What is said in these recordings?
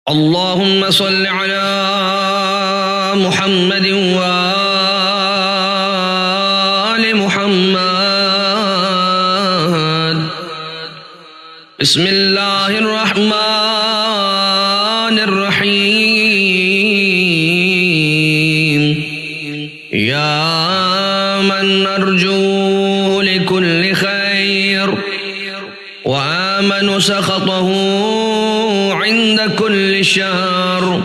اللهم صل على محمد وآل محمد. بسم الله الرحمن الرحيم. يا من نرجو لكل خير وآمن سخطه عند كل شر.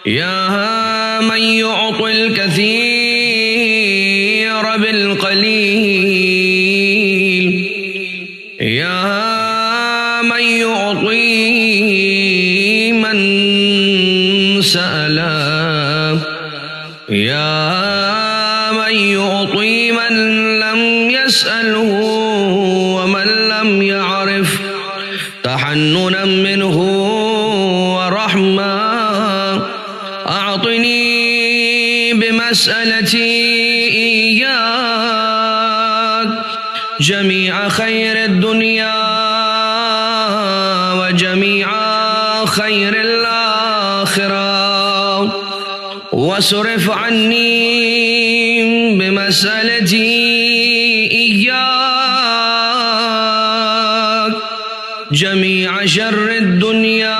يا من يعطي الكثير بالقليل. يا من يعطي من سأله. يا من يعطي من لم يسأله ومن لم يعرف تحننا منه ورحمة. أعطني بمسألتي إياك جميع خير الدنيا وجميع خير الآخرة، واصرف عني بمسألتي إياك جميع شر الدنيا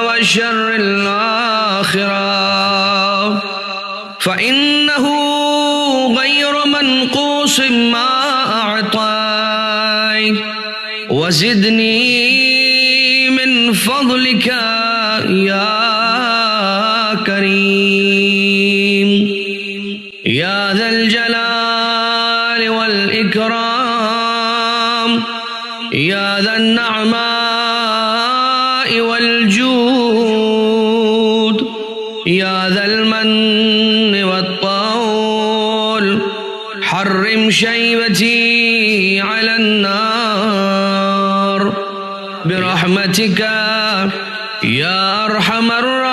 وشر الآخرة، فإنه غير منقوص ما أعطيت. وزدني من فضلك يا كريم يا ذا الجلال والإكرام، يا ذا النعماء والجود، يا ذا المن والطول. حرم شيبتي على النار برحمتك يا أرحم الراحمين.